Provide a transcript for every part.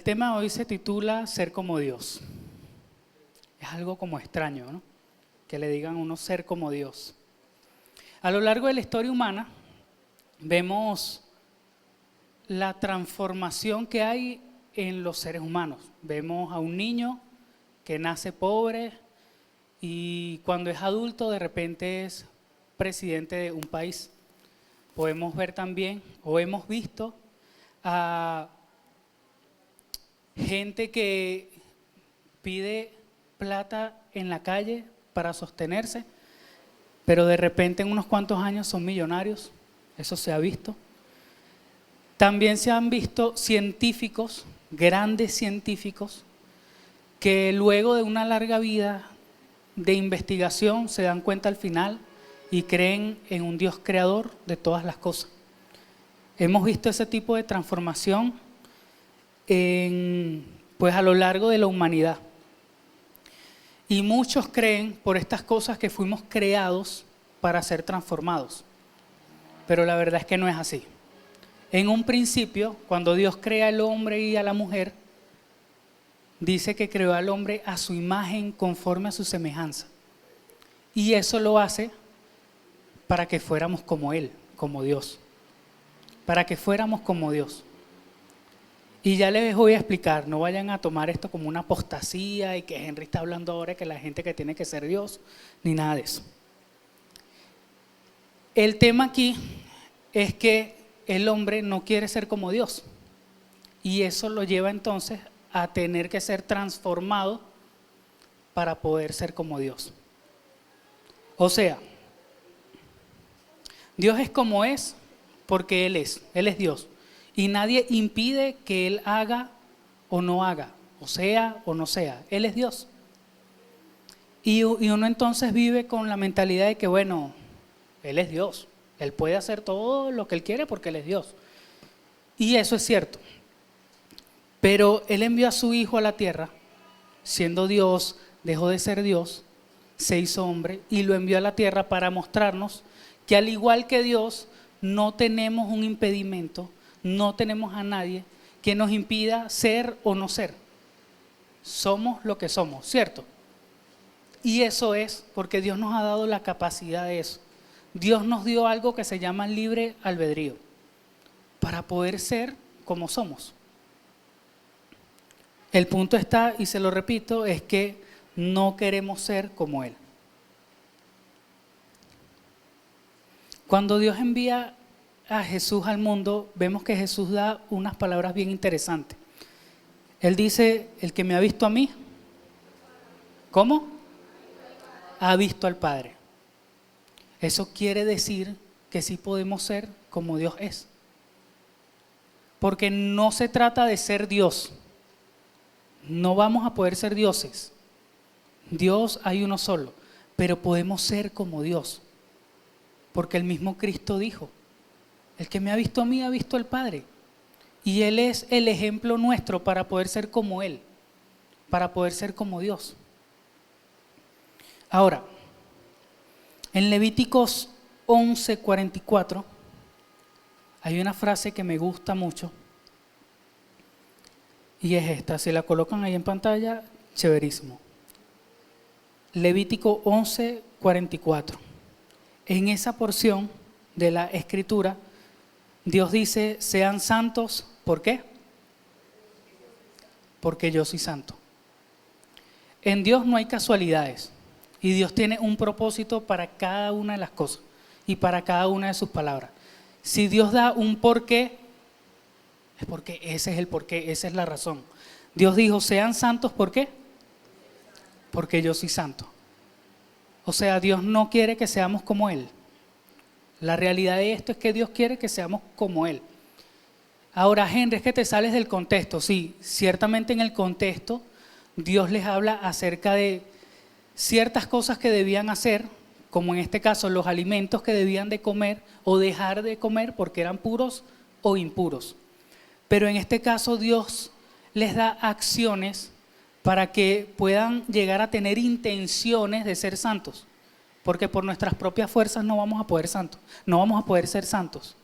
tema de hoy se titula Ser como Dios. Es algo como extraño, ¿no? Que le digan a uno ser como Dios. A lo largo de la historia humana vemos la transformación que hay en los seres humanos. Vemos a un niño que nace pobre y cuando es adulto de repente es presidente de un país. Podemos ver también, o hemos visto, a gente que pide plata en la calle para sostenerse, pero de repente en unos cuantos años son millonarios. Eso se ha visto. También se han visto científicos, grandes científicos, que luego de una larga vida de investigación se dan cuenta al final y creen en un Dios creador de todas las cosas. Hemos visto ese tipo de transformación pues a lo largo de la humanidad. Y muchos creen por estas cosas que fuimos creados para ser transformados. Pero la verdad es que no es así. En un principio, cuando Dios crea al hombre y a la mujer, dice que creó al hombre a su imagen conforme a su semejanza. Y eso lo hace para que fuéramos como Él, como Dios. Para que fuéramos como Dios. Y ya les voy a explicar, no vayan a tomar esto como una apostasía y que Henry está hablando ahora que la gente que tiene que ser Dios, ni nada de eso. El tema aquí es que el hombre no quiere ser como Dios y eso lo lleva entonces a tener que ser transformado para poder ser como Dios. O sea, Dios es como es porque Él es Dios. Y nadie impide que Él haga o no haga, o sea o no sea. Él es Dios. Y uno entonces vive con la mentalidad de que, bueno, Él es Dios. Él puede hacer todo lo que Él quiere porque Él es Dios. Y eso es cierto. Pero Él envió a su Hijo a la tierra, siendo Dios, dejó de ser Dios, se hizo hombre y lo envió a la tierra para mostrarnos que al igual que Dios, no tenemos un impedimento, no tenemos a nadie que nos impida ser o no ser. Somos lo que somos, ¿cierto? Y eso es porque Dios nos ha dado la capacidad de eso. Dios nos dio algo que se llama libre albedrío para poder ser como somos. El punto está, y se lo repito, es que no queremos ser como Él. Cuando Dios envía a Jesús al mundo, vemos que Jesús da unas palabras bien interesantes. Él dice, el que me ha visto a mí, ¿cómo? Ha visto al Padre. Eso quiere decir que sí podemos ser como Dios es. Porque no se trata de ser Dios. No vamos a poder ser dioses. Dios hay uno solo, pero podemos ser como Dios. Porque el mismo Cristo dijo, el que me ha visto a mí ha visto al Padre. Y Él es el ejemplo nuestro para poder ser como Él, para poder ser como Dios. Ahora, en Levíticos 11:44 hay una frase que me gusta mucho y es esta, si la colocan ahí en pantalla, chéverísimo. Levítico 11:44. En esa porción de la Escritura, Dios dice, sean santos, ¿por qué? Porque yo soy santo. En Dios no hay casualidades y Dios tiene un propósito para cada una de las cosas y para cada una de sus palabras. Si Dios da un porqué, es porque ese es el porqué, esa es la razón. Dios dijo, sean santos, ¿por qué? Porque yo soy santo. O sea, Dios no quiere que seamos como Él. La realidad de esto es que Dios quiere que seamos como Él. Ahora, Henry, es que te sales del contexto. Sí, ciertamente en el contexto Dios les habla acerca de ciertas cosas que debían hacer, como en este caso los alimentos que debían de comer o dejar de comer porque eran puros o impuros. Pero en este caso Dios les da acciones para que puedan llegar a tener intenciones de ser santos. Porque por nuestras propias fuerzas no vamos a poder ser santos.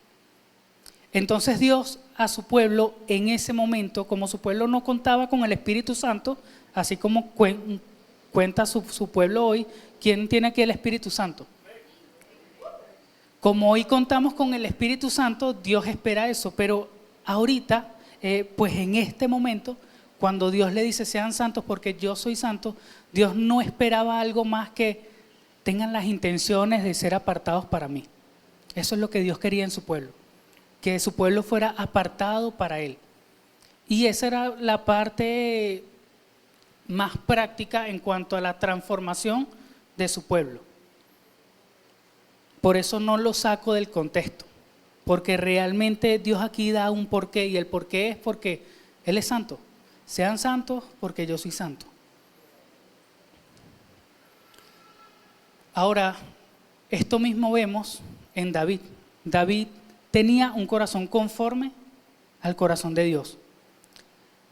Entonces Dios a su pueblo en ese momento, como su pueblo no contaba con el Espíritu Santo, así como cuenta su pueblo hoy. ¿Quién tiene aquí el Espíritu Santo? Como hoy contamos con el Espíritu Santo, Dios espera eso, pero ahorita, pues en este momento, cuando Dios le dice sean santos porque yo soy santo, Dios no esperaba algo más que tengan las intenciones de ser apartados para mí. Eso es lo que Dios quería en su pueblo, que su pueblo fuera apartado para Él. Y esa era la parte más práctica en cuanto a la transformación de su pueblo. Por eso no lo saco del contexto, porque realmente Dios aquí da un porqué, y el porqué es porque Él es santo. Sean santos porque yo soy santo. Ahora, esto mismo vemos en David. David tenía un corazón conforme al corazón de Dios,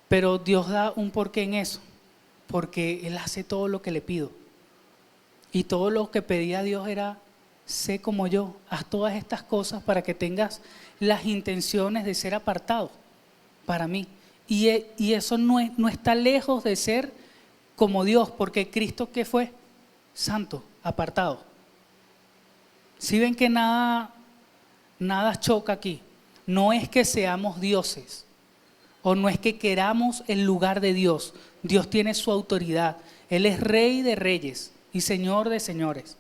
pero Dios da un porqué en eso, porque Él hace todo lo que le pido. Y todo lo que pedía a Dios era: sé como yo, haz todas estas cosas para que tengas las intenciones de ser apartado para mí. Y eso no está lejos de ser como Dios, porque Cristo, ¿qué fue? Santo, apartado. Si ven que nada choca aquí, no es que seamos dioses, o no es que queramos el lugar de Dios. Dios tiene su autoridad, Él es Rey de reyes y Señor de señores.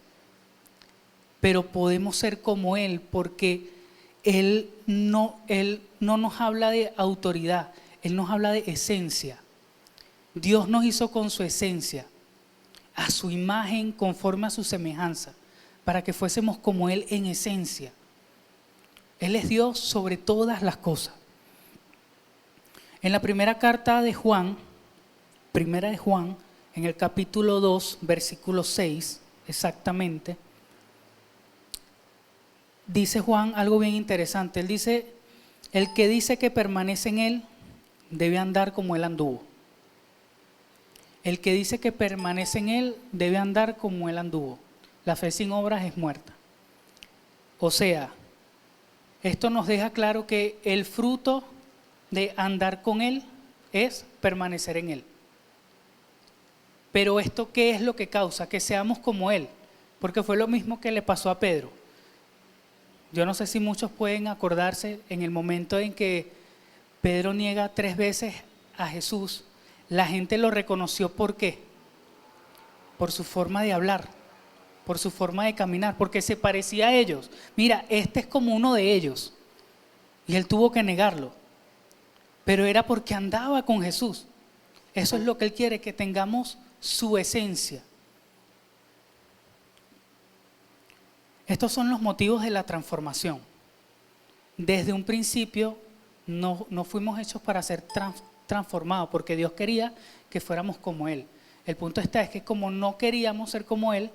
Pero podemos ser como Él porque Él no nos habla de autoridad, Él nos habla de esencia. Dios nos hizo con su esencia, a su imagen, conforme a su semejanza, para que fuésemos como Él en esencia. Él es Dios sobre todas las cosas. En la primera carta de Juan, en el capítulo 2, versículo 6, exactamente, dice Juan algo bien interesante. Él dice: el que dice que permanece en Él debe andar como Él anduvo. El que dice que permanece en Él debe andar como Él anduvo. La fe sin obras es muerta. O sea, esto nos deja claro que el fruto de andar con Él es permanecer en Él. Pero ¿esto qué es lo que causa? Que seamos como Él. Porque fue lo mismo que le pasó a Pedro. Yo no sé si muchos pueden acordarse en el momento en que Pedro niega 3 veces a Jesús. La gente lo reconoció, ¿por qué? Por su forma de hablar, por su forma de caminar, porque se parecía a ellos. Mira, este es como uno de ellos. Y él tuvo que negarlo. Pero era porque andaba con Jesús. Eso es lo que Él quiere, que tengamos su esencia. Estos son los motivos de la transformación. Desde un principio no fuimos hechos para ser transformados, porque Dios quería que fuéramos como Él. El punto es que como no queríamos ser como Él,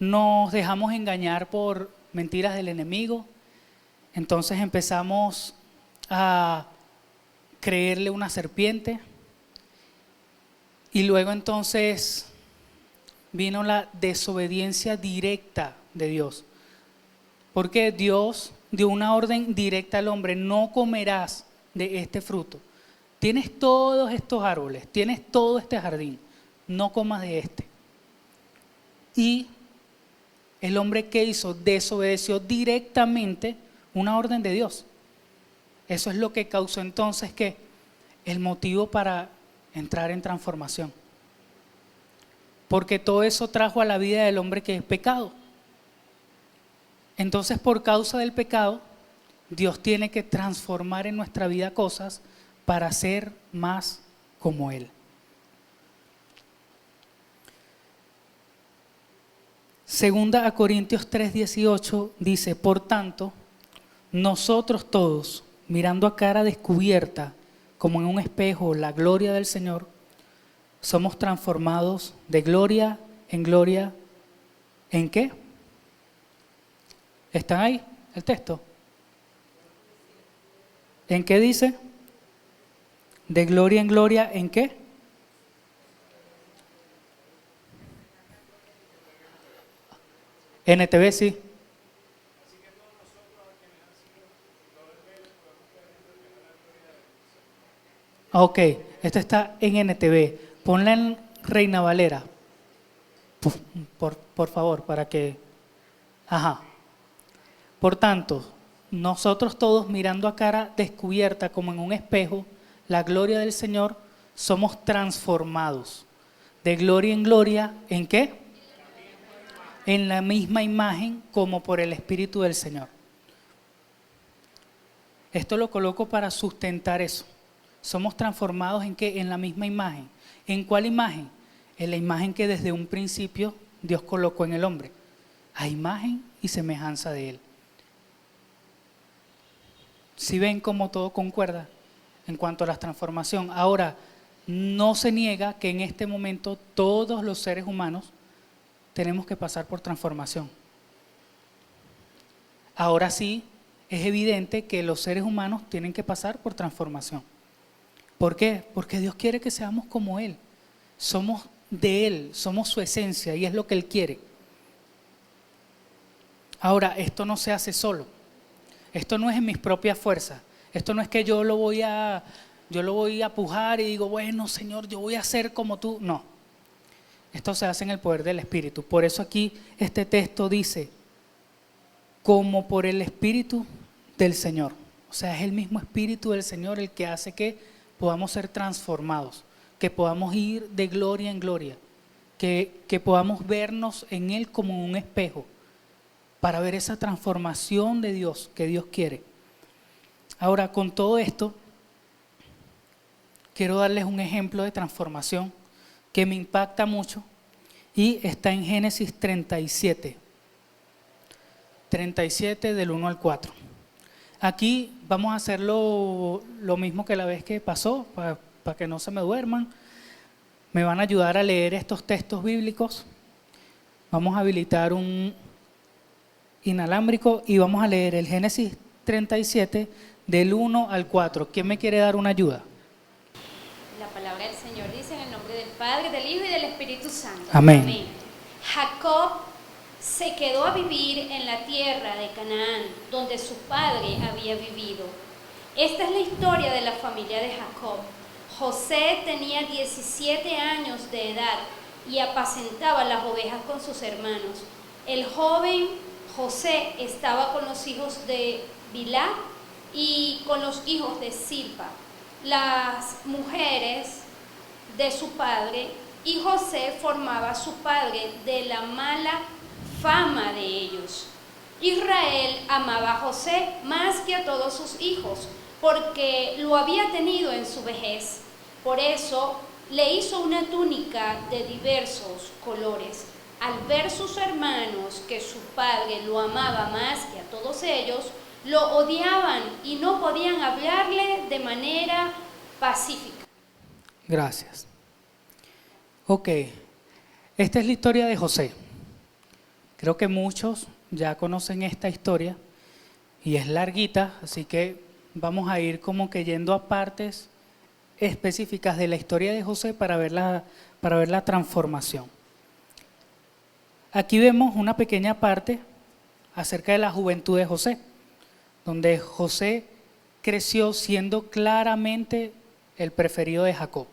nos dejamos engañar por mentiras del enemigo. Entonces empezamos a creerle una serpiente, y luego entonces vino la desobediencia directa de Dios, porque Dios dio una orden directa al hombre: no comerás de este fruto. Tienes todos estos árboles, tienes todo este jardín, no comas de este. Y el hombre, ¿qué hizo? Desobedeció directamente una orden de Dios. Eso es lo que causó entonces que el motivo para entrar en transformación. Porque todo eso trajo a la vida del hombre, que es pecado. Entonces, por causa del pecado, Dios tiene que transformar en nuestra vida cosas para ser más como Él. Segunda a Corintios 3:18 dice: por tanto, nosotros todos, mirando a cara descubierta, como en un espejo, la gloria del Señor, somos transformados de gloria en gloria. ¿En qué? ¿Están ahí el texto? ¿En qué dice? De gloria en gloria, ¿en qué? NTV, sí. Ok, esto está en NTV. Ponla en Reina Valera. Por favor, para que... Ajá. Por tanto, nosotros todos mirando a cara descubierta como en un espejo la gloria del Señor, somos transformados de gloria en gloria. ¿En qué? En la misma imagen como por el Espíritu del Señor. Esto lo coloco para sustentar eso. Somos transformados ¿en qué? En la misma imagen. ¿En cuál imagen? En la imagen que desde un principio Dios colocó en el hombre. A imagen y semejanza de Él. Si ven cómo todo concuerda en cuanto a la transformación. Ahora, no se niega que en este momento todos los seres humanos tenemos que pasar por transformación. Ahora sí, es evidente que los seres humanos tienen que pasar por transformación. ¿Por qué? Porque Dios quiere que seamos como Él. Somos de Él, somos su esencia y es lo que Él quiere. Ahora, esto no se hace solo. Esto no es en mis propias fuerzas. Esto no es que yo lo voy a pujar y digo, bueno, Señor, yo voy a ser como tú. No. Esto se hace en el poder del Espíritu. Por eso aquí este texto dice, como por el Espíritu del Señor. O sea, es el mismo Espíritu del Señor el que hace que podamos ser transformados, que podamos ir de gloria en gloria, que podamos vernos en Él como un espejo, para ver esa transformación de Dios que Dios quiere. Ahora, con todo esto, quiero darles un ejemplo de transformación que me impacta mucho y está en Génesis 37. 37 del 1 al 4. Aquí vamos a hacer lo mismo que la vez que pasó, para que no se me duerman. Me van a ayudar a leer estos textos bíblicos. Vamos a habilitar un inalámbrico y vamos a leer el Génesis 37 del 1 al 4. ¿Quién me quiere dar una ayuda? La palabra del Señor dice en el nombre del Padre, del Hijo y del Espíritu Santo. Amén. Amén. Jacob se quedó a vivir en la tierra de Canaán, donde su padre había vivido. Esta es la historia de la familia de Jacob. José tenía 17 años de edad y apacentaba las ovejas con sus hermanos. El joven José estaba con los hijos de Bilhá y con los hijos de Silpa, las mujeres de su padre, y José formaba a su padre de la mala fama de ellos. Israel amaba a José más que a todos sus hijos, porque lo había tenido en su vejez. Por eso le hizo una túnica de diversos colores. Al ver sus hermanos que su padre lo amaba más que a todos ellos, lo odiaban y no podían hablarle de manera pacífica. Gracias. Ok, esta es la historia de José. Creo que muchos ya conocen esta historia y es larguita, así que vamos a ir como que yendo a partes específicas de la historia de José para ver la transformación. Aquí vemos una pequeña parte acerca de la juventud de José, donde José creció siendo claramente el preferido de Jacob,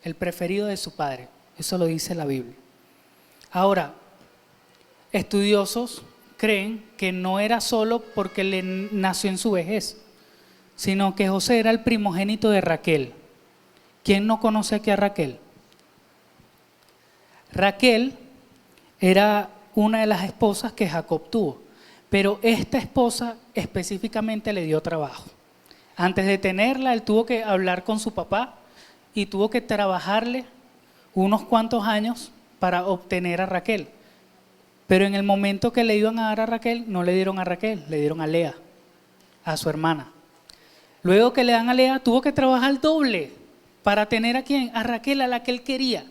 el preferido de su padre. Eso lo dice la Biblia. Ahora, estudiosos creen que no era solo porque le nació en su vejez, sino que José era el primogénito de Raquel. ¿Quién no conoce aquí a Raquel? Raquel era una de las esposas que Jacob tuvo, pero esta esposa específicamente le dio trabajo. Antes de tenerla, él tuvo que hablar con su papá y tuvo que trabajarle unos cuantos años para obtener a Raquel. Pero en el momento que le iban a dar a Raquel, no le dieron a Raquel, le dieron a Lea, a su hermana. Luego que le dan a Lea, tuvo que trabajar doble para tener a quién, a Raquel, a la que él quería.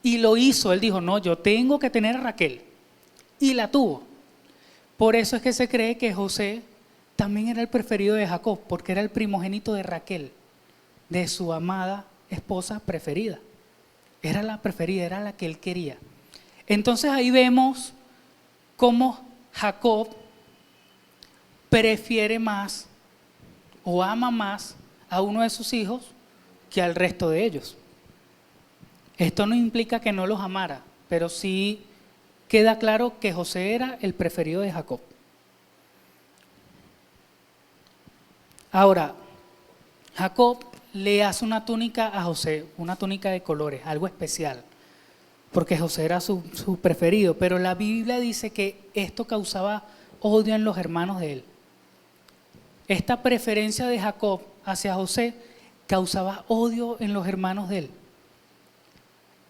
Y lo hizo, él dijo, no, yo tengo que tener a Raquel. Y la tuvo. Por eso es que se cree que José también era el preferido de Jacob, porque era el primogénito de Raquel, de su amada esposa preferida. Era la preferida, era la que él quería. Entonces ahí vemos cómo Jacob prefiere más o ama más a uno de sus hijos que al resto de ellos. Esto no implica que no los amara, pero sí queda claro que José era el preferido de Jacob. Ahora, Jacob le hace una túnica a José, una túnica de colores, algo especial, porque José era su preferido, pero la Biblia dice que esto causaba odio en los hermanos de él. Esta preferencia de Jacob hacia José causaba odio en los hermanos de él.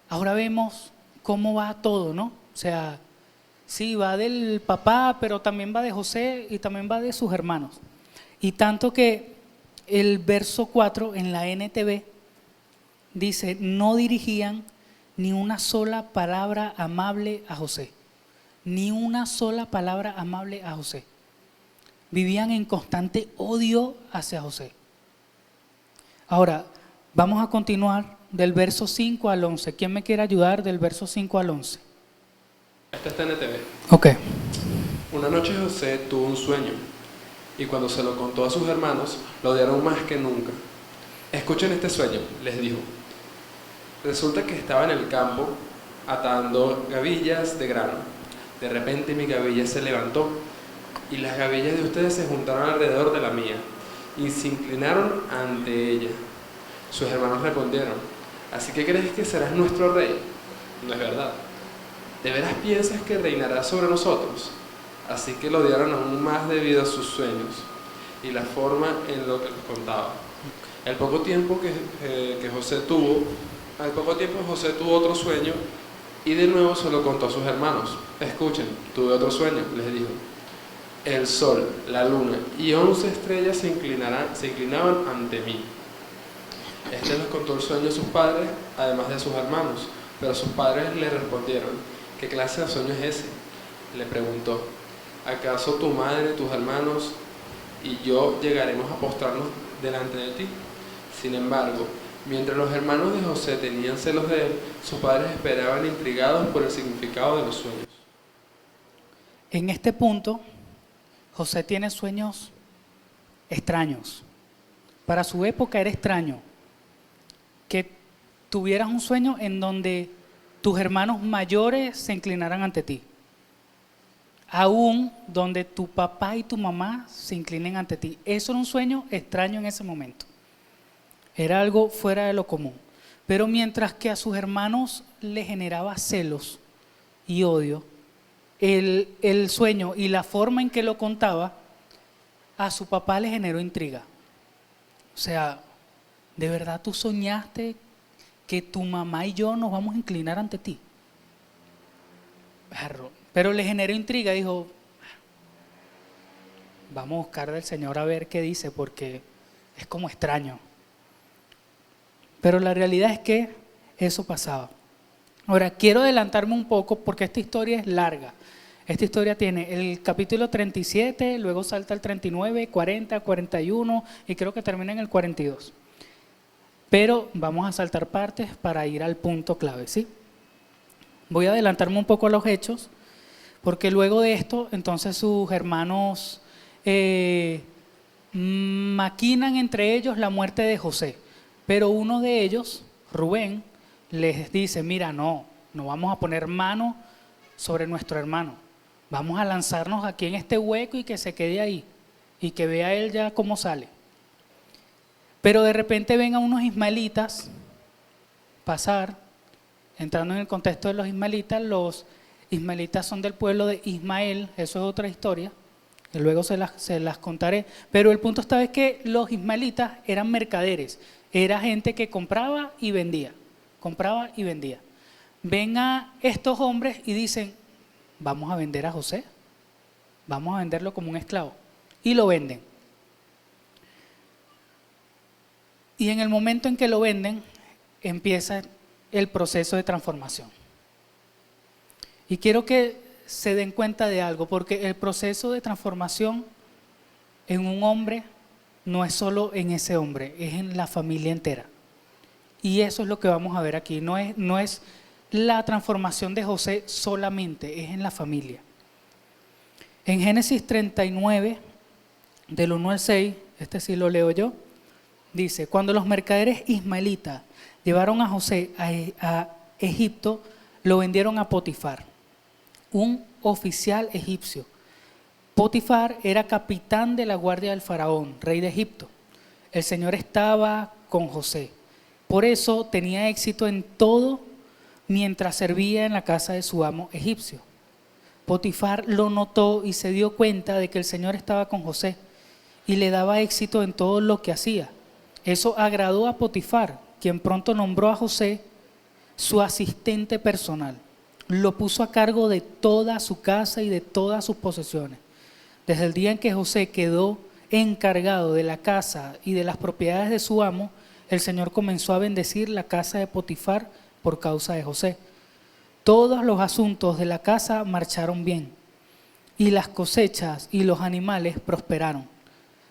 Ahora vemos cómo va todo, ¿no? O sea, sí, va del papá, pero también va de José y también va de sus hermanos. Y tanto que el verso 4 en la NTV dice, no dirigían ni una sola palabra amable a José. Ni una sola palabra amable a José. Vivían en constante odio hacia José. Ahora, vamos a continuar del verso 5 al 11. ¿Quién me quiere ayudar del verso 5 al 11? Esta está en NTV. Ok. Una noche José tuvo un sueño y cuando se lo contó a sus hermanos, lo odiaron más que nunca. Escuchen este sueño, les dijo. Resulta que estaba en el campo atando gavillas de grano. De repente mi gavilla se levantó y las gavillas de ustedes se juntaron alrededor de la mía y se inclinaron ante ella. Sus hermanos respondieron, ¿así que crees que serás nuestro rey? No es verdad. ¿De veras piensas que reinarás sobre nosotros? Así que lo odiaron aún más debido a sus sueños y la forma en lo que les contaba. Al poco tiempo José tuvo otro sueño y de nuevo se lo contó a sus hermanos. Escuchen, tuve otro sueño, les dijo. El sol, la luna y 11 estrellas se inclinaban ante mí. Este les contó el sueño a sus padres, además de a sus hermanos, pero sus padres le respondieron, ¿qué clase de sueño es ese? Le preguntó, ¿acaso tu madre, tus hermanos y yo llegaremos a postrarnos delante de ti? Sin embargo, mientras los hermanos de José tenían celos de él, sus padres esperaban intrigados por el significado de los sueños. En este punto, José tiene sueños extraños. Para su época era extraño que tuvieras un sueño en donde tus hermanos mayores se inclinaran ante ti. Aún donde tu papá y tu mamá se inclinen ante ti. Eso era un sueño extraño en ese momento. Era algo fuera de lo común. Pero mientras que a sus hermanos le generaba celos y odio, el sueño y la forma en que lo contaba, a su papá le generó intriga. O sea, ¿de verdad tú soñaste que tu mamá y yo nos vamos a inclinar ante ti? Pero le generó intriga, dijo, vamos a buscar del Señor a ver qué dice, porque es como extraño. Pero la realidad es que eso pasaba. Ahora, quiero adelantarme un poco porque esta historia es larga. Esta historia tiene el capítulo 37, luego salta el 39, 40, 41 y creo que termina en el 42. Pero vamos a saltar partes para ir al punto clave, ¿sí? Voy a adelantarme un poco a los hechos, porque luego de esto, entonces sus hermanos maquinan entre ellos la muerte de José. Pero uno de ellos, Rubén, les dice, mira, no vamos a poner mano sobre nuestro hermano. Vamos a lanzarnos aquí en este hueco y que se quede ahí y que vea él ya cómo sale. Pero de repente ven a unos ismaelitas pasar, entrando en el contexto de los ismaelitas son del pueblo de Ismael, eso es otra historia, que luego se las contaré. Pero el punto esta es que los ismaelitas eran mercaderes, era gente que compraba y vendía. Ven a estos hombres y dicen, vamos a vender a José, vamos a venderlo como un esclavo. Y lo venden. Y en el momento en que lo venden, empieza el proceso de transformación. Y quiero que se den cuenta de algo, porque el proceso de transformación en un hombre no es solo en ese hombre, es en la familia entera. Y eso es lo que vamos a ver aquí, no es la transformación de José solamente, es en la familia. En Génesis 39, del 1 al 6, este sí lo leo yo, dice, cuando los mercaderes ismaelitas llevaron a José a Egipto, lo vendieron a Potifar, un oficial egipcio. Potifar era capitán de la guardia del faraón, rey de Egipto. El Señor estaba con José. Por eso tenía éxito en todo mientras servía en la casa de su amo egipcio. Potifar lo notó y se dio cuenta de que el Señor estaba con José y le daba éxito en todo lo que hacía. Eso agradó a Potifar, quien pronto nombró a José su asistente personal. Lo puso a cargo de toda su casa y de todas sus posesiones. Desde el día en que José quedó encargado de la casa y de las propiedades de su amo, el Señor comenzó a bendecir la casa de Potifar por causa de José. Todos los asuntos de la casa marcharon bien y las cosechas y los animales prosperaron,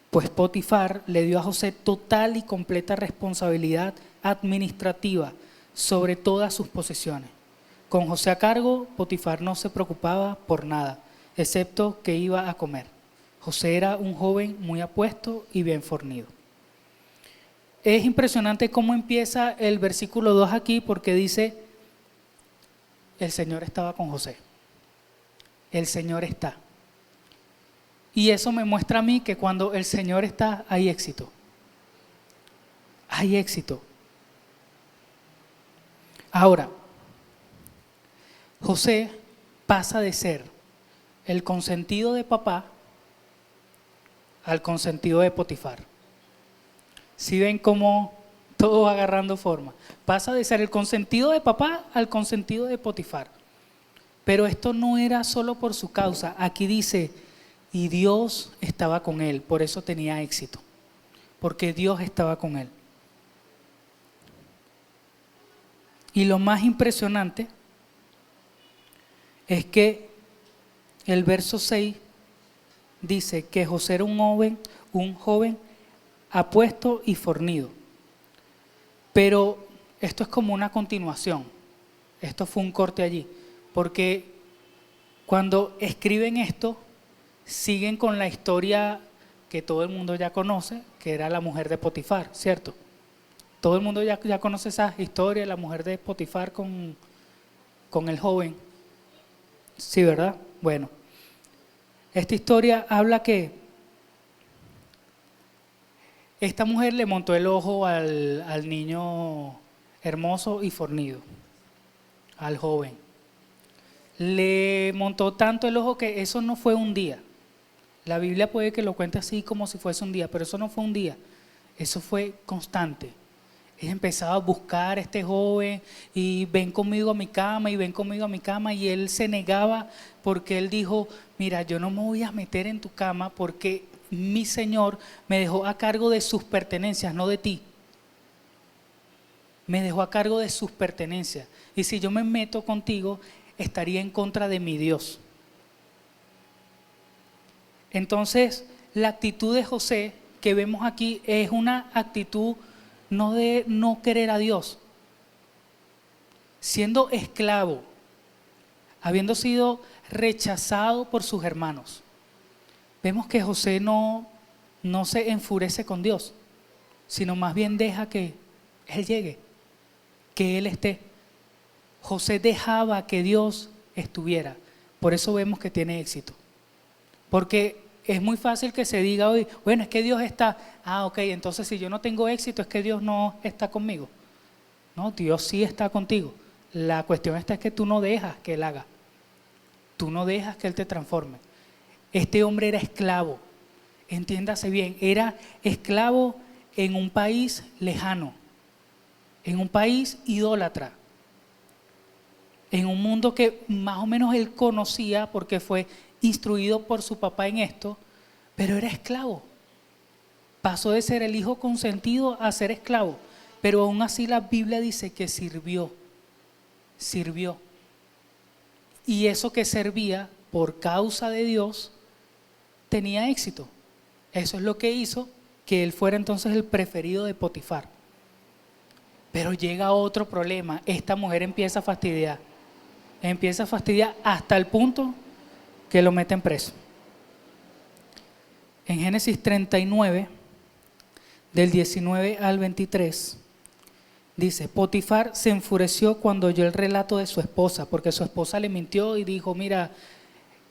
pues Potifar le dio a José total y completa responsabilidad administrativa sobre todas sus posesiones. Con José a cargo, Potifar no se preocupaba por nada, excepto que iba a comer. José era un joven muy apuesto y bien fornido. Es impresionante cómo empieza el versículo 2 aquí, porque dice, el Señor estaba con José. El Señor está. Y eso me muestra a mí que cuando el Señor está, hay éxito. Hay éxito. Ahora, José pasa de ser el consentido de papá al consentido de Potifar. Si ven cómo todo va agarrando forma. Pasa de ser el consentido de papá al consentido de Potifar. Pero esto no era solo por su causa. Aquí dice, y Dios estaba con él, por eso tenía éxito. Porque Dios estaba con él. Y lo más impresionante es que el verso 6 dice que José era un joven apuesto y fornido. Pero esto es como una continuación. Esto fue un corte allí. Porque cuando escriben esto, siguen con la historia que todo el mundo ya conoce, que era la mujer de Potifar, ¿cierto? Todo el mundo ya conoce esa historia, la mujer de Potifar con el joven. Sí, ¿verdad? Bueno, esta historia habla que esta mujer le montó el ojo al niño hermoso y fornido, al joven. Le montó tanto el ojo que eso no fue un día. La Biblia puede que lo cuente así como si fuese un día, pero eso no fue un día. Eso fue constante. Ella empezaba a buscar a este joven y ven conmigo a mi cama y ven conmigo a mi cama, y él se negaba porque él dijo, mira, yo no me voy a meter en tu cama porque mi Señor me dejó a cargo de sus pertenencias, no de ti. Me dejó a cargo de sus pertenencias. Y si yo me meto contigo, estaría en contra de mi Dios. Entonces, la actitud de José que vemos aquí es una actitud no de no querer a Dios. Siendo esclavo, habiendo sido rechazado por sus hermanos, vemos que José no se enfurece con Dios, sino más bien deja que Él llegue, que Él esté. José dejaba que Dios estuviera. Por eso vemos que tiene éxito. Porque es muy fácil que se diga hoy, bueno, es que Dios está. Ah, ok, entonces si yo no tengo éxito es que Dios no está conmigo. No, Dios sí está contigo. La cuestión es que tú no dejas que Él haga. Tú no dejas que Él te transforme. Este hombre era esclavo, entiéndase bien, era esclavo en un país lejano, en un país idólatra, en un mundo que más o menos él conocía porque fue instruido por su papá en esto, pero era esclavo. Pasó de ser el hijo consentido a ser esclavo, pero aún así la Biblia dice que sirvió. Y eso que servía por causa de Dios tenía éxito. Eso es lo que hizo que él fuera entonces el preferido de Potifar. Pero llega otro problema. Esta mujer empieza a fastidiar. Empieza a fastidiar hasta el punto que lo meten preso. En Génesis 39 del 19 al 23, dice, Potifar se enfureció cuando oyó el relato de su esposa, porque su esposa le mintió y dijo, mira,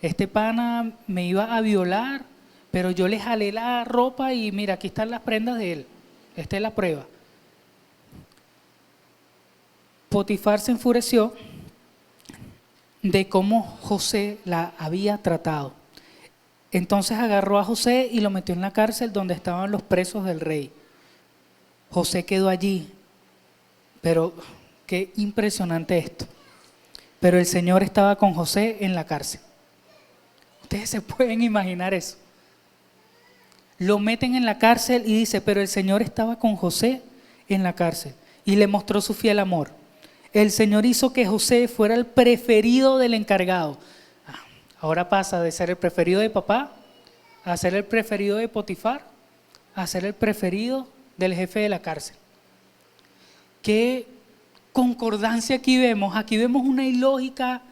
este pana me iba a violar, pero yo le jalé la ropa y mira, aquí están las prendas de él. Esta es la prueba. Potifar se enfureció de cómo José la había tratado. Entonces agarró a José y lo metió en la cárcel donde estaban los presos del rey. José quedó allí, pero qué impresionante esto. Pero el Señor estaba con José en la cárcel. Ustedes se pueden imaginar eso. Lo meten en la cárcel y dice, pero el Señor estaba con José en la cárcel y le mostró su fiel amor. El Señor hizo que José fuera el preferido del encargado. Ahora pasa de ser el preferido de papá a ser el preferido de Potifar, a ser el preferido del jefe de la cárcel. ¿Qué concordancia aquí vemos? Aquí vemos una ilógica,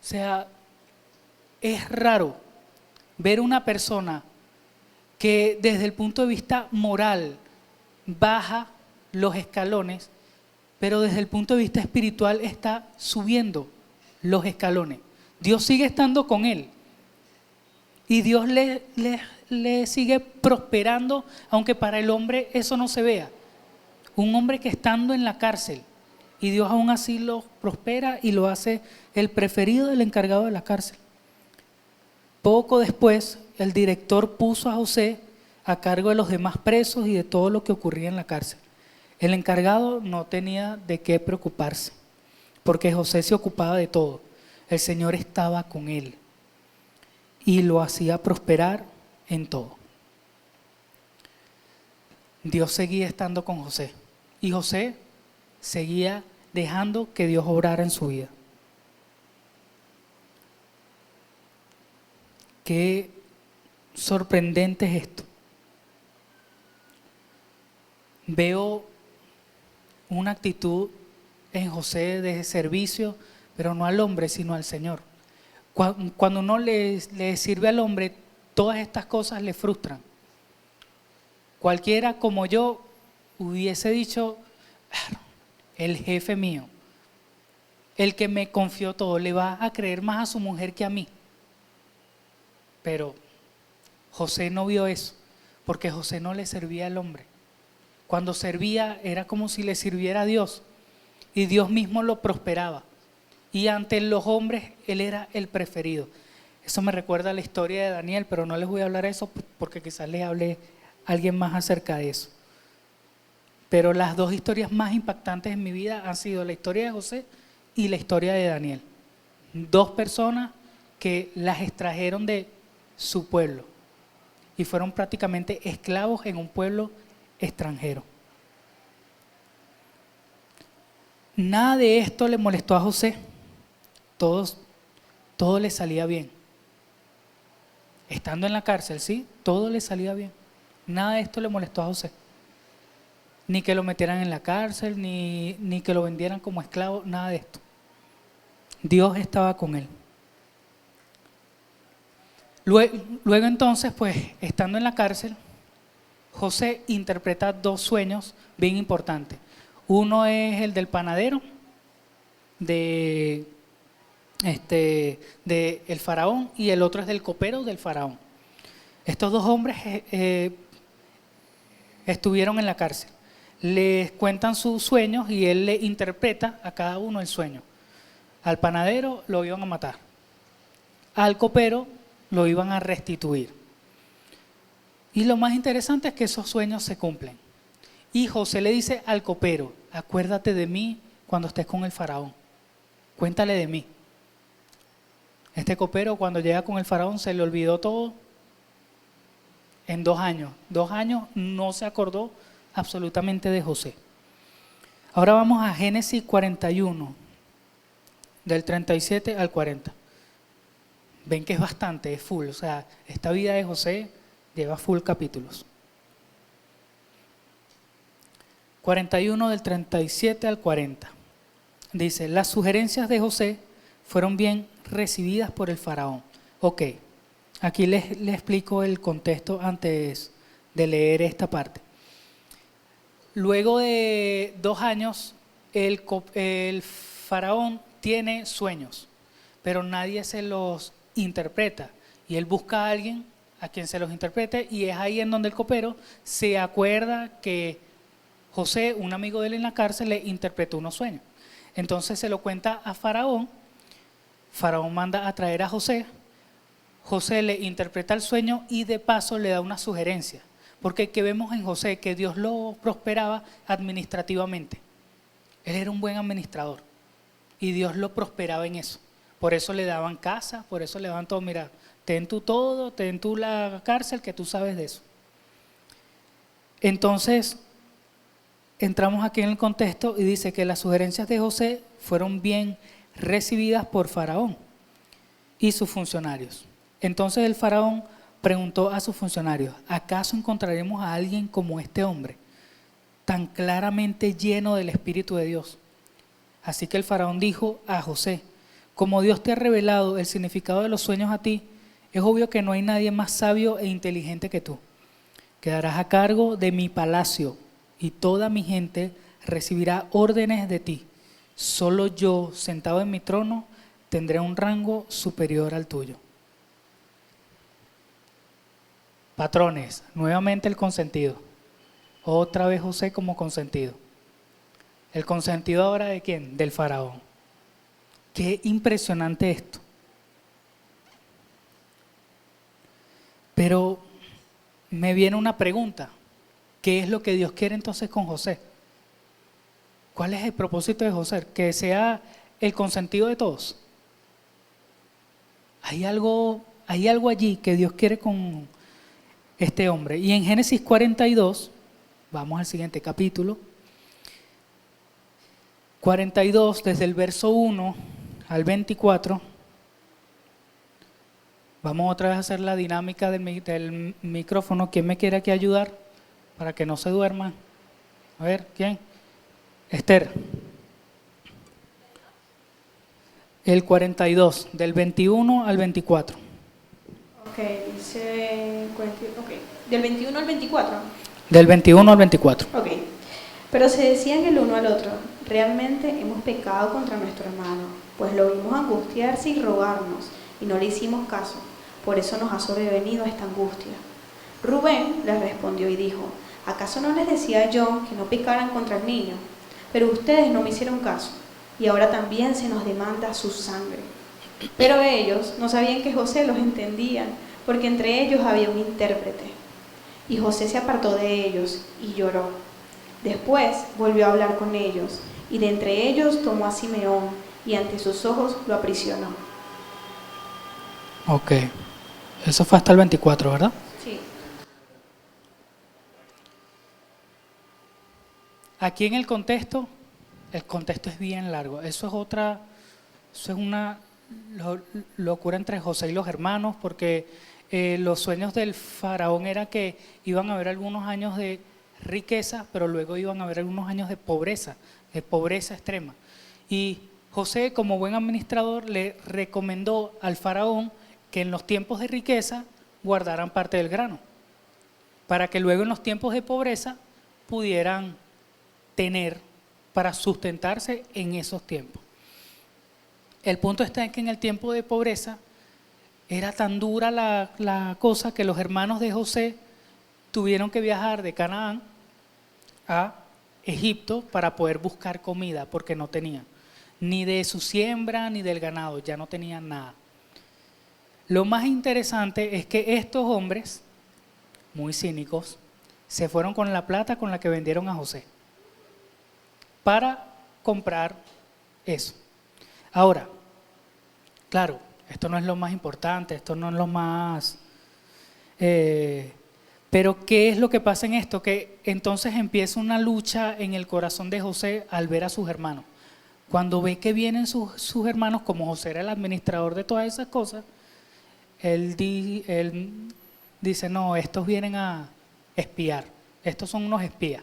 o sea, es raro ver una persona que desde el punto de vista moral baja los escalones, pero desde el punto de vista espiritual está subiendo los escalones. Dios sigue estando con él y Dios le sigue prosperando, aunque para el hombre eso no se vea. Un hombre que estando en la cárcel y Dios aún así lo prospera y lo hace el preferido del encargado de la cárcel. Poco después, el director puso a José a cargo de los demás presos y de todo lo que ocurría en la cárcel. El encargado no tenía de qué preocuparse, porque José se ocupaba de todo. El Señor estaba con él y lo hacía prosperar en todo. Dios seguía estando con José y José seguía dejando que Dios obrara en su vida. Qué sorprendente es esto. Veo una actitud en José de servicio, pero no al hombre, sino al Señor. Cuando uno le sirve al hombre, todas estas cosas le frustran. Cualquiera como yo hubiese dicho, el jefe mío, el que me confió todo, le va a creer más a su mujer que a mí. Pero José no vio eso, porque José no le servía al hombre. Cuando servía era como si le sirviera a Dios y Dios mismo lo prosperaba. Y ante los hombres él era el preferido. Eso me recuerda a la historia de Daniel, pero no les voy a hablar de eso porque quizás les hable alguien más acerca de eso. Pero las dos historias más impactantes en mi vida han sido la historia de José y la historia de Daniel. Dos personas que las extrajeron de su pueblo y fueron prácticamente esclavos en un pueblo extranjero. Nada de esto le molestó a José. Todo le salía bien. Estando en la cárcel, sí, todo le salía bien. Nada de esto le molestó a José. Ni que lo metieran en la cárcel, ni que lo vendieran como esclavo, nada de esto. Dios estaba con él. Luego entonces, pues, estando en la cárcel, José interpreta dos sueños bien importantes. Uno es el del panadero, de el faraón, y el otro es del copero del faraón. Estos dos hombres estuvieron en la cárcel. Les cuentan sus sueños y él le interpreta a cada uno el sueño. Al panadero lo iban a matar. Al copero lo iban a restituir. Y lo más interesante es que esos sueños se cumplen. Y José le dice al copero, acuérdate de mí cuando estés con el faraón. Cuéntale de mí. Este copero cuando llega con el faraón se le olvidó todo en 2 años. 2 años no se acordó absolutamente de José. Ahora vamos a Génesis 41, del 37 al 40. Ven que es bastante, es full. O sea, esta vida de José lleva full capítulos. 41 del 37 al 40. Dice, las sugerencias de José fueron bien recibidas por el faraón. Ok, aquí les explico el contexto antes de leer esta parte. luego de 2 años, el faraón tiene sueños, pero nadie se los interpreta. Y él busca a alguien a quien se los interprete, y es ahí en donde el copero se acuerda que José, un amigo de él en la cárcel, le interpretó unos sueños. Entonces se lo cuenta a Faraón. Faraón manda a traer a José. José le interpreta el sueño y de paso le da una sugerencia. Porque ¿qué vemos en José? Que Dios lo prosperaba administrativamente. Él era un buen administrador y Dios lo prosperaba en eso. Por eso le daban casa, por eso le daban todo. Mira, ten tú todo, ten tú la cárcel, que tú sabes de eso. Entonces, entramos aquí en el contexto y dice que las sugerencias de José fueron bien recibidas por Faraón y sus funcionarios. Entonces el Faraón preguntó a sus funcionarios: ¿acaso encontraremos a alguien como este hombre, tan claramente lleno del Espíritu de Dios? Así que el Faraón dijo a José: como Dios te ha revelado el significado de los sueños a ti, es obvio que no hay nadie más sabio e inteligente que tú. Quedarás a cargo de mi palacio y toda mi gente recibirá órdenes de ti. Solo yo, sentado en mi trono, tendré un rango superior al tuyo. Patrones, nuevamente el consentido. Otra vez José como consentido. ¿El consentido ahora de quién? Del faraón. Qué impresionante esto. Pero me viene una pregunta. ¿Qué es lo que Dios quiere entonces con José? ¿Cuál es el propósito de José? ¿Que sea el consentido de todos? Hay algo allí que Dios quiere con este hombre. Y en Génesis 42, vamos al siguiente capítulo, 42, desde el verso 1 al 24, vamos otra vez a hacer la dinámica del micrófono. ¿Quién me quiere aquí ayudar para que no se duerma? A ver, ¿quién? Esther. El 42, del 21 al 24. Ok, dice, del 21 al 24. Del 21 al 24. Ok, pero se decían el uno al otro: realmente hemos pecado contra nuestro hermano, pues lo vimos angustiarse y rogarnos, y no le hicimos caso, por eso nos ha sobrevenido esta angustia. Rubén les respondió y dijo: ¿acaso no les decía yo que no pecaran contra el niño? Pero ustedes no me hicieron caso, y ahora también se nos demanda su sangre. Pero ellos no sabían que José los entendía, porque entre ellos había un intérprete. Y José se apartó de ellos y lloró. Después volvió a hablar con ellos, y de entre ellos tomó a Simeón, y ante sus ojos lo aprisionó. Ok, eso fue hasta el 24, ¿verdad? Sí. Aquí en el contexto es bien largo. Eso es una locura entre José y los hermanos, porque los sueños del faraón era que iban a haber algunos años de riqueza, pero luego iban a haber algunos años de pobreza extrema. Y José, como buen administrador, le recomendó al faraón que en los tiempos de riqueza guardaran parte del grano, para que luego en los tiempos de pobreza pudieran tener para sustentarse en esos tiempos. El punto está en que en el tiempo de pobreza era tan dura la cosa que los hermanos de José tuvieron que viajar de Canaán a Egipto para poder buscar comida, porque no tenían ni de su siembra ni del ganado, ya no tenían nada. Lo más interesante es que estos hombres, muy cínicos, se fueron con la plata con la que vendieron a José para comprar eso. Ahora, claro, esto no es lo más importante, esto no es lo más... pero ¿qué es lo que pasa en esto? Que entonces empieza una lucha en el corazón de José al ver a sus hermanos. Cuando ve que vienen sus hermanos, como José era el administrador de todas esas cosas, él dice: no, estos vienen a espiar, estos son unos espías.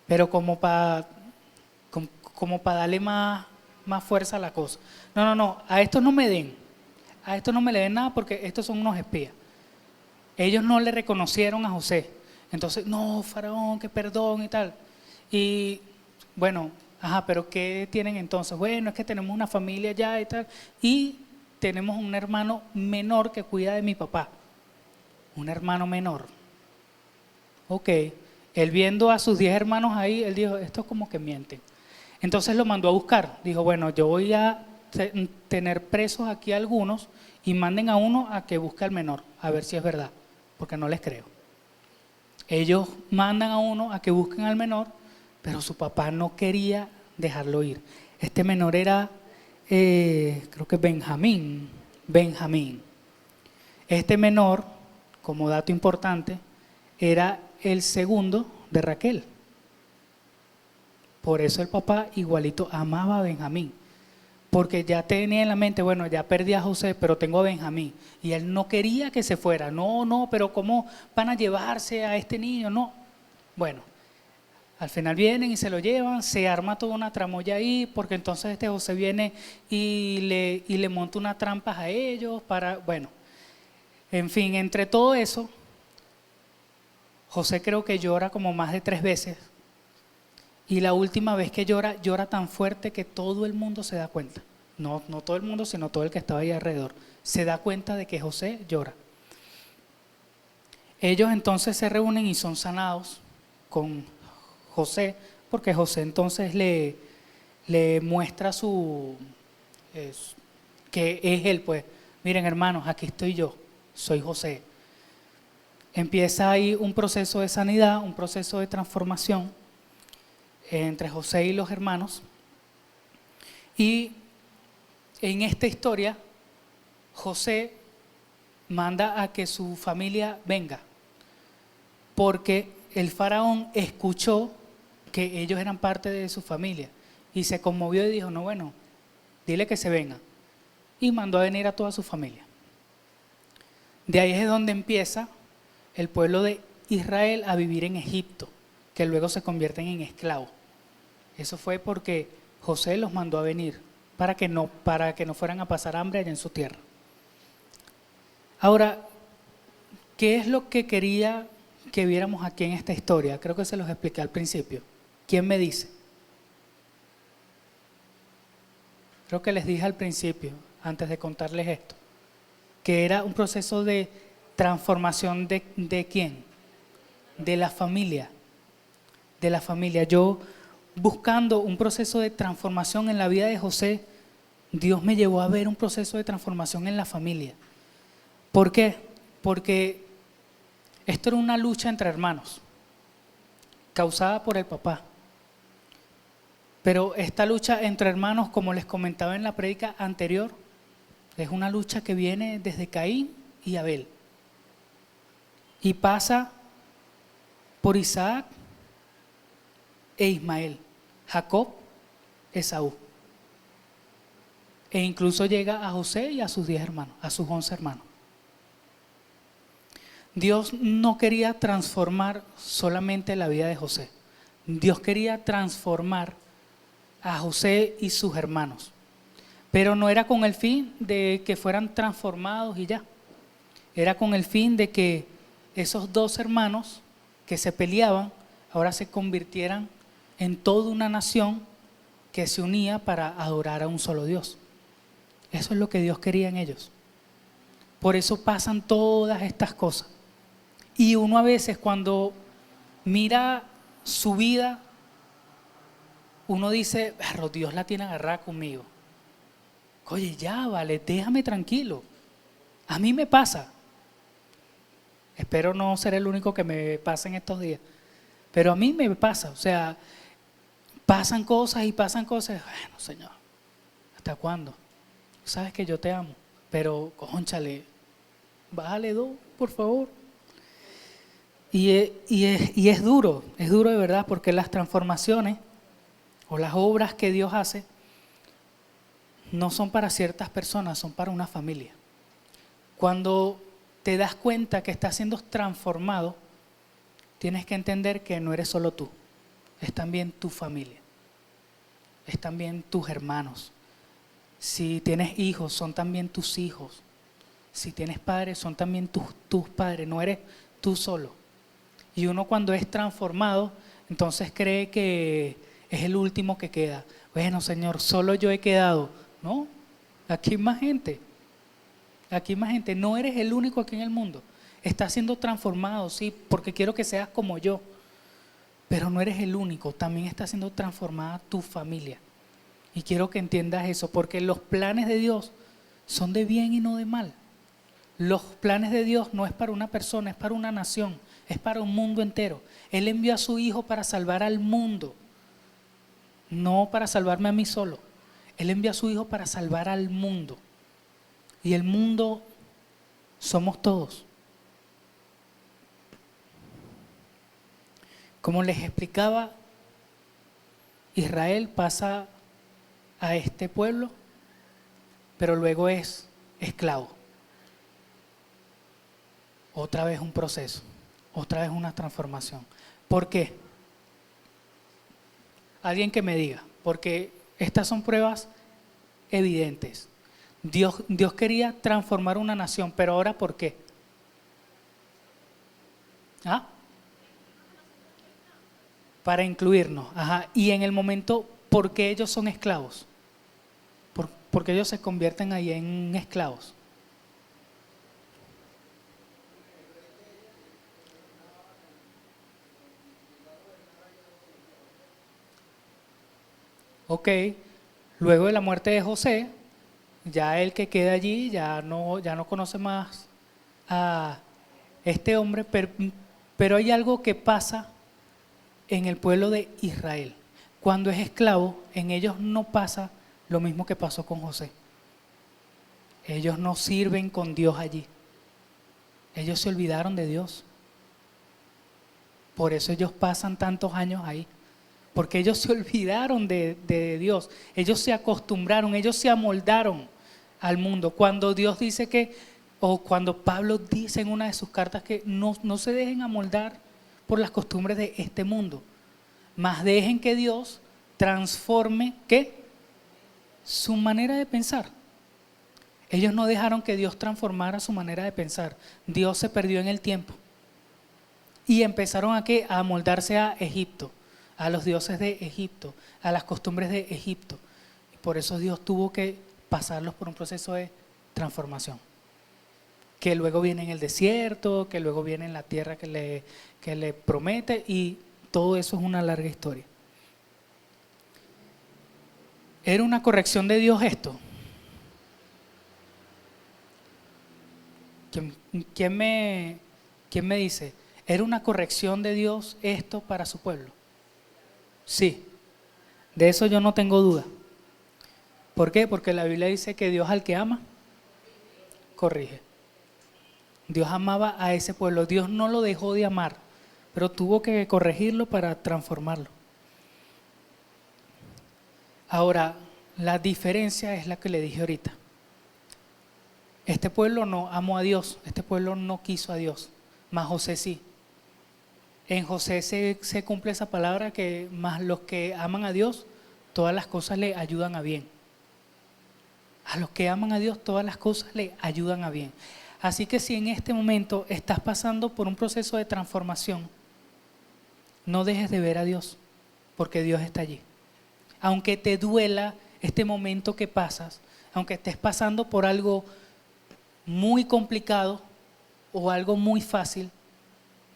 Pero como para darle más fuerza a la cosa. No, a estos no me den nada, porque estos son unos espías. Ellos no le reconocieron a José. Entonces, no, faraón, que perdón y tal. Y bueno, pero ¿qué tienen entonces? Bueno, es que tenemos una familia ya y tal, y tenemos un hermano menor que cuida de mi papá. Un hermano menor. Ok, él viendo a sus 10 hermanos ahí, él dijo, estos como que mienten. Entonces lo mandó a buscar. Dijo, bueno, yo voy a tener presos aquí algunos y manden a uno a que busque al menor, a ver si es verdad, porque no les creo. Ellos mandan a uno a que busquen al menor, pero su papá no quería dejarlo ir. Este menor era, creo que Benjamín. Este menor, como dato importante, era el segundo de Raquel. Por eso el papá igualito amaba a Benjamín, porque ya tenía en la mente, bueno, ya perdí a José, pero tengo a Benjamín, y él no quería que se fuera. No, pero ¿cómo van a llevarse a este niño? No. Bueno, al final vienen y se lo llevan, se arma toda una tramoya ahí, porque entonces este José viene y le monta unas trampas a ellos para, bueno, en fin, entre todo eso, José creo que llora como más de 3 veces, y la última vez que llora tan fuerte que todo el mundo se da cuenta. No todo el mundo, sino todo el que estaba ahí alrededor. Se da cuenta de que José llora. Ellos entonces se reúnen y son sanados con José, porque José entonces le muestra que es él, pues. Miren, hermanos, aquí estoy yo, soy José. Empieza ahí un proceso de sanidad, un proceso de transformación entre José y los hermanos. Y en esta historia, José manda a que su familia venga, porque el faraón escuchó que ellos eran parte de su familia y se conmovió y dijo, no, bueno, dile que se venga. Y mandó a venir a toda su familia. De ahí es donde empieza el pueblo de Israel a vivir en Egipto, que luego se convierten en esclavos. Eso fue porque José los mandó a venir para que no fueran a pasar hambre allá en su tierra. Ahora, ¿qué es lo que quería que viéramos aquí en esta historia? Creo que se los expliqué al principio. ¿Quién me dice? Creo que les dije al principio, antes de contarles esto, que era un proceso de transformación de ¿quién? De la familia. De la familia. Yo, buscando un proceso de transformación en la vida de José, Dios me llevó a ver un proceso de transformación en la familia. ¿Por qué? Porque esto era una lucha entre hermanos, causada por el papá. Pero esta lucha entre hermanos, como les comentaba en la prédica anterior, es una lucha que viene desde Caín y Abel. Y pasa por Isaac e Ismael, Jacob, Esaú. E incluso llega a José y a sus 10 hermanos, a sus 11 hermanos. Dios no quería transformar solamente la vida de José. Dios quería transformar a José y sus hermanos. Pero no era con el fin de que fueran transformados y ya. Era con el fin de que esos 2 hermanos que se peleaban ahora se convirtieran en toda una nación que se unía para adorar a un solo Dios. Eso es lo que Dios quería en ellos. Por eso pasan todas estas cosas. Y uno a veces cuando mira su vida, uno dice, pero Dios la tiene agarrada conmigo. Oye, ya vale, déjame tranquilo. A mí me pasa. Espero no ser el único que me pasa en estos días. Pero a mí me pasa, o sea, pasan cosas y pasan cosas. Bueno, Señor, ¿hasta cuándo? Sabes que yo te amo, pero cónchale, bájale 2, por favor. Y es duro de verdad, porque las transformaciones o las obras que Dios hace no son para ciertas personas, son para una familia. Cuando te das cuenta que estás siendo transformado, tienes que entender que no eres solo tú, es también tu familia, es también tus hermanos. Si tienes hijos, son también tus hijos. Si tienes padres, son también tus padres, no eres tú solo. Y uno cuando es transformado, entonces cree que es el último que queda. Bueno, Señor, solo yo he quedado. No, aquí hay más gente. Aquí hay más gente. No eres el único aquí en el mundo. Estás siendo transformado, sí, porque quiero que seas como yo. Pero no eres el único. También está siendo transformada tu familia. Y quiero que entiendas eso, porque los planes de Dios son de bien y no de mal. Los planes de Dios no es para una persona, es para una nación, es para un mundo entero. Él envió a su Hijo para salvar al mundo, no para salvarme a mí solo. Él envió a su Hijo para salvar al mundo. Y el mundo somos todos. Como les explicaba, Israel pasa a este pueblo, pero luego es esclavo. Otra vez un proceso, otra vez una transformación. ¿Por qué? Alguien que me diga, porque estas son pruebas evidentes. Dios quería transformar una nación, pero ahora ¿por qué? ¿Ah? Para incluirnos. Ajá. Y en el momento, ¿por qué ellos son esclavos? Porque ellos se convierten ahí en esclavos. Ok, luego de la muerte de José, ya el que queda allí ya no conoce más a este hombre, pero hay algo que pasa en el pueblo de Israel. Cuando es esclavo, en ellos no pasa lo mismo que pasó con José. Ellos no sirven con Dios allí. Ellos se olvidaron de Dios. Por eso ellos pasan tantos años ahí. Porque ellos se olvidaron de Dios. Ellos se acostumbraron, ellos se amoldaron al mundo. Cuando Dios dice que, o cuando Pablo dice en una de sus cartas que no se dejen amoldar por las costumbres de este mundo, más dejen que Dios transforme, ¿qué? Su manera de pensar. Ellos no dejaron que Dios transformara su manera de pensar. Dios se perdió en el tiempo. Y empezaron a amoldarse a Egipto, a los dioses de Egipto, a las costumbres de Egipto. Y por eso Dios tuvo que pasarlos por un proceso de transformación. Que luego viene en el desierto, que luego viene en la tierra que le promete, y todo eso es una larga historia. ¿Era una corrección de Dios esto? ¿Quién me dice? ¿Era una corrección de Dios esto para su pueblo? Sí, de eso yo no tengo duda. ¿Por qué? Porque la Biblia dice que Dios al que ama, corrige. Dios amaba a ese pueblo, Dios no lo dejó de amar, pero tuvo que corregirlo para transformarlo. Ahora, la diferencia es la que le dije ahorita. Este pueblo no amó a Dios, este pueblo no quiso a Dios, mas José sí. En José se cumple esa palabra que más los que aman a Dios, todas las cosas le ayudan a bien. A los que aman a Dios, todas las cosas le ayudan a bien. Así que si en este momento estás pasando por un proceso de transformación, no dejes de ver a Dios, porque Dios está allí. Aunque te duela este momento que pasas, aunque estés pasando por algo muy complicado o algo muy fácil,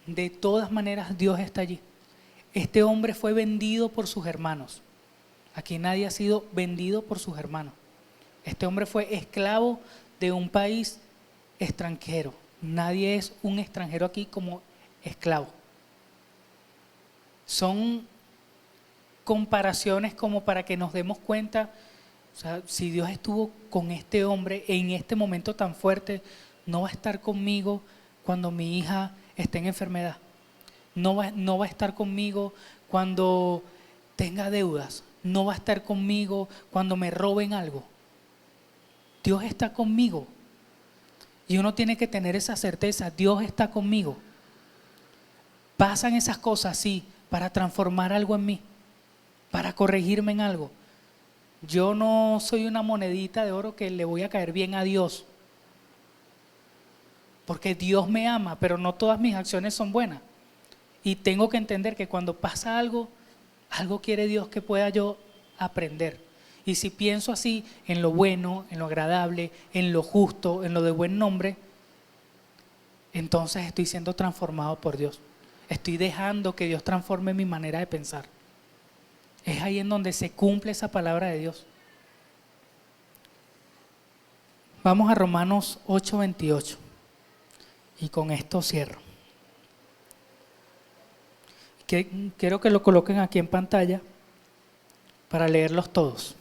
de todas maneras Dios está allí. Este hombre fue vendido por sus hermanos. Aquí nadie ha sido vendido por sus hermanos. Este hombre fue esclavo de un país extranjero. Nadie es un extranjero aquí como esclavo. Son comparaciones como para que nos demos cuenta, o sea, si Dios estuvo con este hombre en este momento tan fuerte, no va a estar conmigo cuando mi hija esté en enfermedad. No va a estar conmigo cuando tenga deudas. No va a estar conmigo cuando me roben algo. Dios está conmigo. Y uno tiene que tener esa certeza, Dios está conmigo. Pasan esas cosas, sí, para transformar algo en mí, para corregirme en algo. Yo no soy una monedita de oro que le voy a caer bien a Dios. Porque Dios me ama, pero no todas mis acciones son buenas. Y tengo que entender que cuando pasa algo, algo quiere Dios que pueda yo aprender. Y si pienso así en lo bueno, en lo agradable, en lo justo, en lo de buen nombre, entonces estoy siendo transformado por Dios. Estoy dejando que Dios transforme mi manera de pensar. Es ahí en donde se cumple esa palabra de Dios. Vamos a Romanos 8:28 y con esto cierro. Quiero que lo coloquen aquí en pantalla para leerlos todos.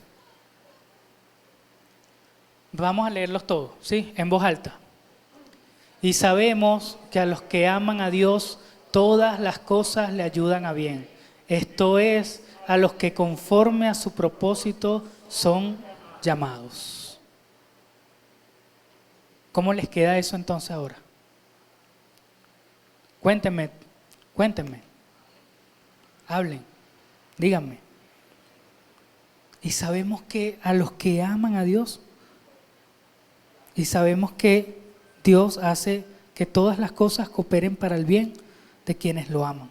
Vamos a leerlos todos, ¿sí? En voz alta. Y sabemos que a los que aman a Dios, todas las cosas le ayudan a bien. Esto es, a los que conforme a su propósito son llamados. ¿Cómo les queda eso entonces ahora? Cuéntenme. Hablen, díganme. Y sabemos que a los que aman a Dios, y sabemos que Dios hace que todas las cosas cooperen para el bien de quienes lo aman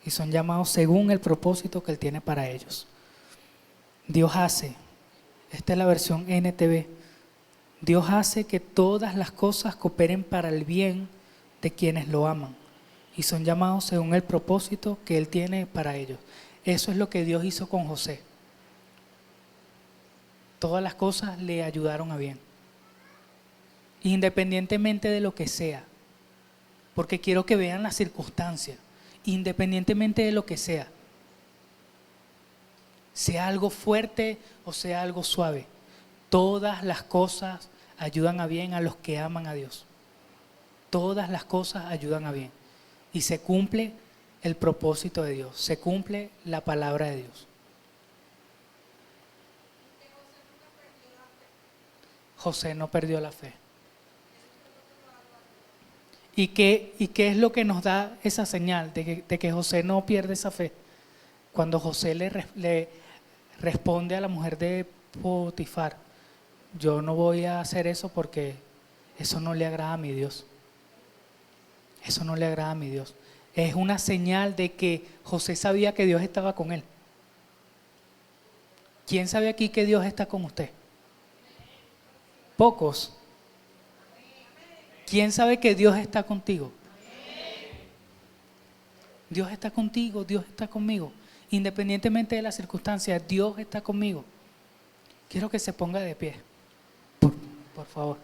y son llamados según el propósito que Él tiene para ellos. Dios hace, esta es la versión NTV, Dios hace que todas las cosas cooperen para el bien de quienes lo aman y son llamados según el propósito que Él tiene para ellos. Eso es lo que Dios hizo con José. Todas las cosas le ayudaron a bien, independientemente de lo que sea, porque quiero que vean las circunstancias, independientemente de lo que sea algo fuerte o sea algo suave, todas las cosas ayudan a bien a los que aman a Dios. Todas las cosas ayudan a bien y se cumple el propósito de Dios, se cumple la palabra de Dios. José no perdió la fe. ¿Y qué es lo que nos da esa señal de que José no pierde esa fe? Cuando José le responde a la mujer de Potifar, yo no voy a hacer eso porque eso no le agrada a mi Dios. Eso no le agrada a mi Dios. Es una señal de que José sabía que Dios estaba con él. ¿Quién sabe aquí que Dios está con usted? Pocos. ¿Quién sabe que Dios está contigo? Dios está contigo, Dios está conmigo. Independientemente de las circunstancias, Dios está conmigo. Quiero que se ponga de pie, por favor.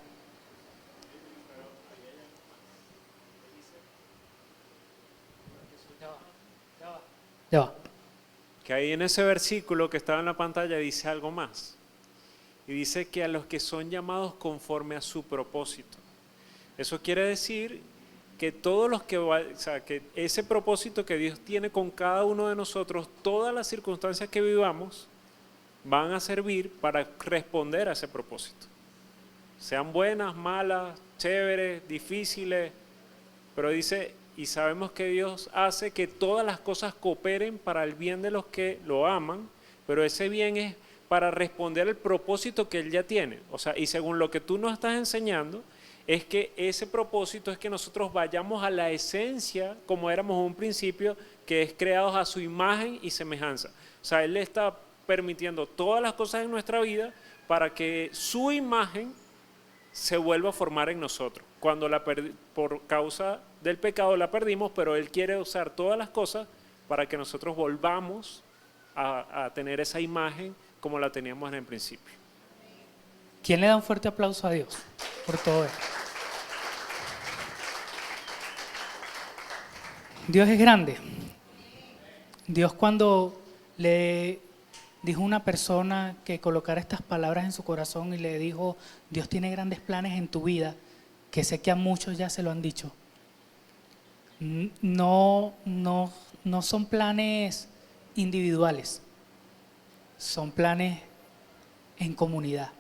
Ya va. Que ahí en ese versículo que estaba en la pantalla dice algo más. Y dice que a los que son llamados conforme a su propósito. Eso quiere decir que todos los que ese propósito que Dios tiene con cada uno de nosotros, todas las circunstancias que vivamos, van a servir para responder a ese propósito. Sean buenas, malas, chéveres, difíciles, pero dice, y sabemos que Dios hace que todas las cosas cooperen para el bien de los que lo aman, pero ese bien es para responder al propósito que Él ya tiene. O sea, y según lo que tú nos estás enseñando, es que ese propósito es que nosotros vayamos a la esencia como éramos en un principio, que es creados a su imagen y semejanza. O sea, Él está permitiendo todas las cosas en nuestra vida para que su imagen se vuelva a formar en nosotros. Cuando por causa del pecado la perdimos, pero Él quiere usar todas las cosas para que nosotros volvamos a tener esa imagen como la teníamos en el principio. ¿Quién le da un fuerte aplauso a Dios por todo esto? Dios es grande. Dios, cuando le dijo a una persona que colocara estas palabras en su corazón y le dijo, Dios tiene grandes planes en tu vida, que sé que a muchos ya se lo han dicho. No son planes individuales, son planes en comunidad,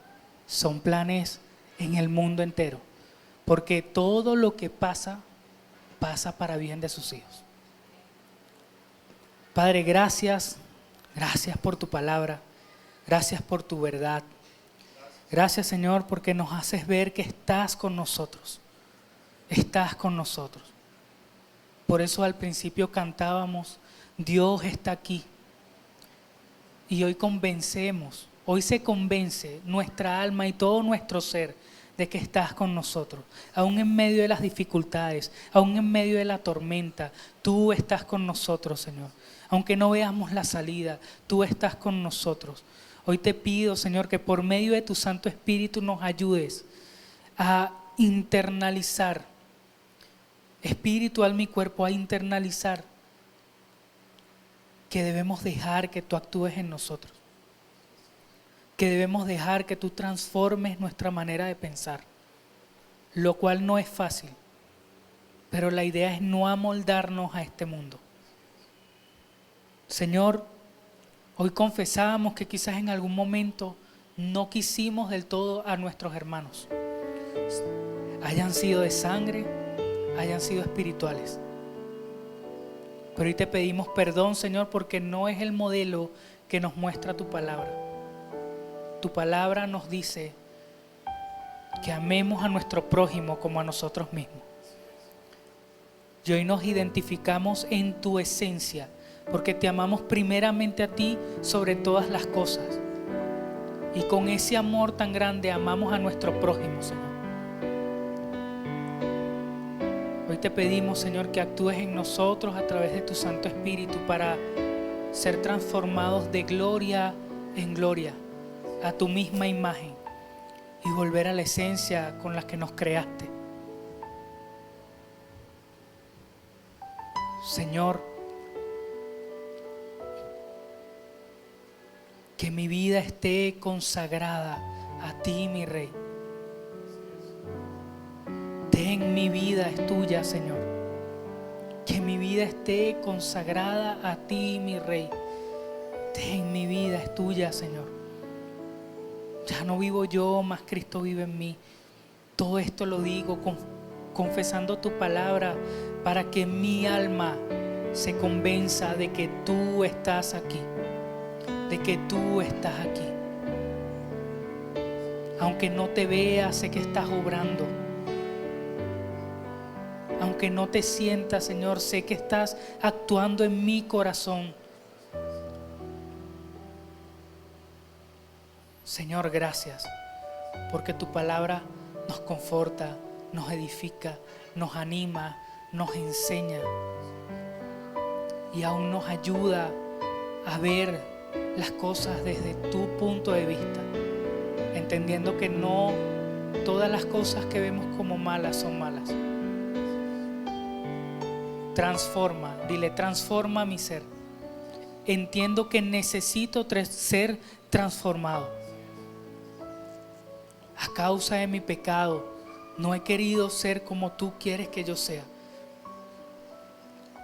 son planes en el mundo entero, porque todo lo que pasa para bien de sus hijos. Padre, gracias por tu palabra, gracias por tu verdad. Gracias, Señor, porque nos haces ver que estás con nosotros. Estás con nosotros. Por eso al principio cantábamos, Dios está aquí. Y hoy hoy se convence nuestra alma y todo nuestro ser de que estás con nosotros. Aún en medio de las dificultades, aún en medio de la tormenta, tú estás con nosotros, Señor. Aunque no veamos la salida, tú estás con nosotros. Hoy te pido, Señor, que por medio de tu Santo Espíritu nos ayudes a internalizar, espíritu, alma y cuerpo, a internalizar que debemos dejar que tú actúes en nosotros, que debemos dejar que tú transformes nuestra manera de pensar, lo cual no es fácil, pero la idea es no amoldarnos a este mundo. Señor, hoy confesábamos que quizás en algún momento no quisimos del todo a nuestros hermanos, hayan sido de sangre, hayan sido espirituales. Pero hoy te pedimos perdón, Señor, porque no es el modelo que nos muestra tu palabra. Tu palabra nos dice que amemos a nuestro prójimo como a nosotros mismos. Y hoy nos identificamos en tu esencia, porque te amamos primeramente a ti sobre todas las cosas. Y con ese amor tan grande amamos a nuestro prójimo, Señor. Hoy te pedimos, Señor, que actúes en nosotros a través de tu Santo Espíritu para ser transformados de gloria en gloria a tu misma imagen y volver a la esencia con la que nos creaste. Señor, que mi vida esté consagrada a ti, mi Rey. Ten mi vida es tuya, Señor. Que mi vida esté consagrada a ti, mi Rey. Ten mi vida es tuya, Señor. Ya no vivo yo, mas Cristo vive en mí. Todo esto lo digo confesando tu palabra para que mi alma se convenza de que tú estás aquí. De que tú estás aquí. Aunque no te vea, sé que estás obrando. Aunque no te sientas, Señor, sé que estás actuando en mi corazón. Señor, gracias, porque tu palabra nos conforta, nos edifica, nos anima, nos enseña y aún nos ayuda a ver las cosas desde tu punto de vista, entendiendo que no todas las cosas que vemos como malas son malas. Transforma, dile, transforma mi ser. Entiendo que necesito ser transformado. A causa de mi pecado, no he querido ser como tú quieres que yo sea.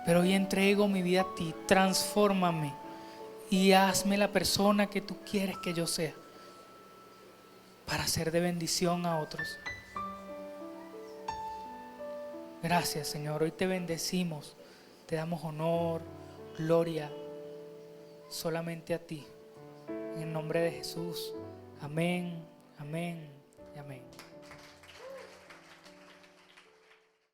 Pero hoy entrego mi vida a ti, transfórmame y hazme la persona que tú quieres que yo sea, para ser de bendición a otros. Gracias, Señor, hoy te bendecimos, te damos honor, gloria, solamente a ti. En el nombre de Jesús, amén, amén y amén.